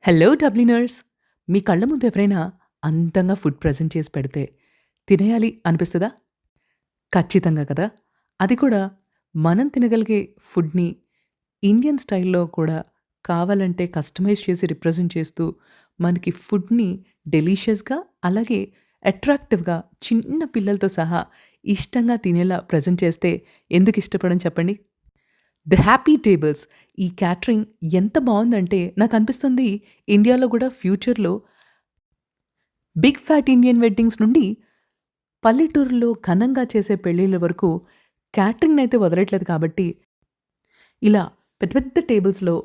Hello డబ్లినర్స్! మీ కళ్ళ ముందు ఎవరైనా అందంగా ఫుడ్ ప్రెజెంట్ చేసి పెడితే తినేయాలి అనిపిస్తదా? ఖచ్చితంగా కదా! అది కూడా మనం తినగలిగే ఫుడ్‌ని ఇండియన్ స్టైల్‌లో కూడా కావాలంటే కస్టమైజ్ చేసి రిప్రజెంట్ చేస్తూ మనకి ఫుడ్‌ని డెలీషియస్‌గా అలాగే అట్రాక్టివ్‌గా చిన్న పిల్లలతో సహా ఇష్టంగా తినేలా ప్రెజెంట్ చేస్తే ఎందుకు ఇష్టపడను చెప్పండి? ది హ్యాపీ టేబుల్స్ ఈ క్యాటరింగ్ ఎంత బావుందంటే నాకనిపిస్తుంది ఇండియాలో గూడా ఫ్యూచర్‌లో బిగ్ ఫ్యాట్ ఇండియన్ వెడ్డింగ్స్ నుండి పల్లెటూరుల్లో ఘనంగా చేసే పెళ్ళిళ్ళ వరకు క్యాటరింగ్‌నయితే వదలట్లేదు కాబట్టి, ఇలా పెద్ద పెద్ద టేబుల్స్‌లో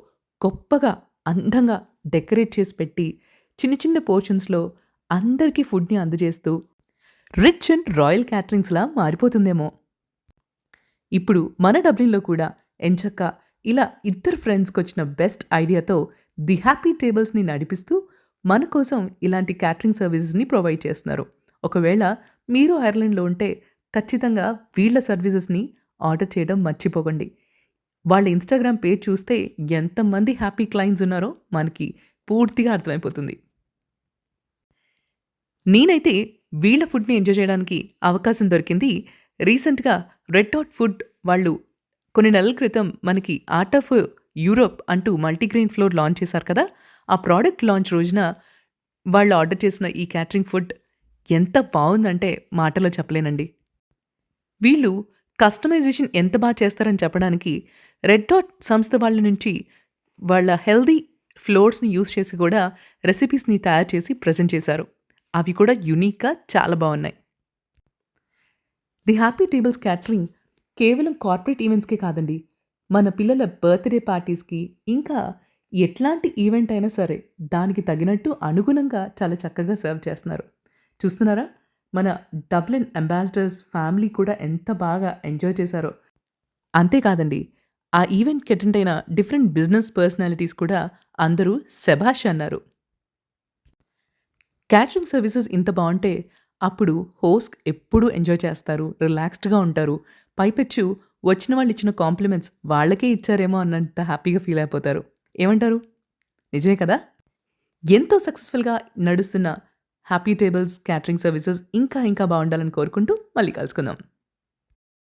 గొప్పగా అందంగా డెకరేట్ చేసి పెట్టి, చిన్న చిన్న పోర్షన్స్‌లో అందరికీ ఫుడ్‌ని అందజేస్తూ రిచ్ అండ్ రాయల్ క్యాటరింగ్స్‌లా మారిపోతుందేమో! ఇప్పుడు మన డబ్లిన్‌లో కూడా ఎంచక్కా ఇలా ఇద్దరు ఫ్రెండ్స్‌కొచ్చిన బెస్ట్ ఐడియాతో ది హ్యాపీ టేబుల్స్‌ని నడిపిస్తూ మన కోసం ఇలాంటి క్యాటరింగ్ సర్వీసెస్‌ని ప్రొవైడ్ చేస్తున్నారు. ఒకవేళ మీరు ఐర్లాండ్‌లో ఉంటే ఖచ్చితంగా వీళ్ళ సర్వీసెస్‌ని ఆర్డర్ చేయడం మర్చిపోకండి. వాళ్ళ ఇన్‌స్టాగ్రామ్ పేజ్ చూస్తే ఎంతమంది హ్యాపీ క్లయింట్స్ ఉన్నారో మనకి పూర్తిగా అర్థమైపోతుంది. నేనైతే వీళ్ళ ఫుడ్‌ని ఎంజాయ్ చేయడానికి అవకాశం దొరికింది. రీసెంట్‌గా రెడ్ డాట్ ఫుడ్ వాళ్ళు కొన్ని నెలల క్రితం మనకి ఆర్ట్ ఆఫ్ యూరోప్ అంటూ మల్టీగ్రెయిన్ ఫ్లోర్ లాంచ్ చేశారు కదా! ఆ ప్రొడక్ట్ లాంచ్ రోజున వాళ్ళు ఆర్డర్ చేసిన ఈ క్యాటరింగ్ ఫుడ్ ఎంత బావుందంటే మాటల్లో చెప్పలేనండి. వీళ్ళు కస్టమైజేషన్ ఎంత చేస్తారని చెప్పడానికి రెడ్ డాట్ సంస్థ వాళ్ళ నుంచి వాళ్ళ హెల్తీ ఫ్లోర్స్‌ని యూజ్ చేసి కూడా రెసిపీస్‌ని తయారు చేసి ప్రెజెంట్ చేశారు. అవి కూడా యూనిక్‌గా చాలా బావున్నాయి. ది హ్యాపీ టేబుల్స్ క్యాటరింగ్ కేవలం కార్పొరేట్ ఈవెంట్స్‌కే కాదండి. మన పిల్లల బర్త్‌డే పార్టీస్‌కి, ఇంకా ఎట్లాంటి ఈవెంట్ అయినా సరే, దానికి తగినట్టు అనుగుణంగా చాలా చక్కగా సర్వ్ చేస్తున్నారు. చూస్తున్నారా? మన డబ్లిన్ అంబాసిడర్స్ ఫ్యామిలీ కూడా ఎంత బాగా ఎంజాయ్ చేశారో. అంతే కాదండి. ఆ ఈవెంట్‌కి అటెండ్ అయిన డిఫరెంట్ బిజినెస్ పర్సనాలిటీస్ కూడా అందరూ శభాష్ అన్నారు. క్యాటరింగ్ సర్వీసెస్ ఇంత బావుంటే, అప్పుడు హోస్ట్ ఎప్పుడూ ఎంజాయ్ చేస్తారు, రిలాక్స్డ్‌గా ఉంటారు. పైపెచ్చు వచ్చిన వాళ్ళిచ్చిన కాంప్లిమెంట్స్ వాళ్ళకే ఇచ్చారేమో అన్నంత హ్యాపీగా ఫీల్ అయిపోతారు. ఏమంటారు? నిజమే కదా! ఎంతో సక్సెస్‌ఫుల్‌గా నడుస్తున్న హ్యాపీ టేబుల్స్ క్యాటరింగ్ సర్వీసెస్ ఇంకా ఇంకా బావుండాలని కోరుకుంటూ మళ్ళీ కలుసుకుందాం.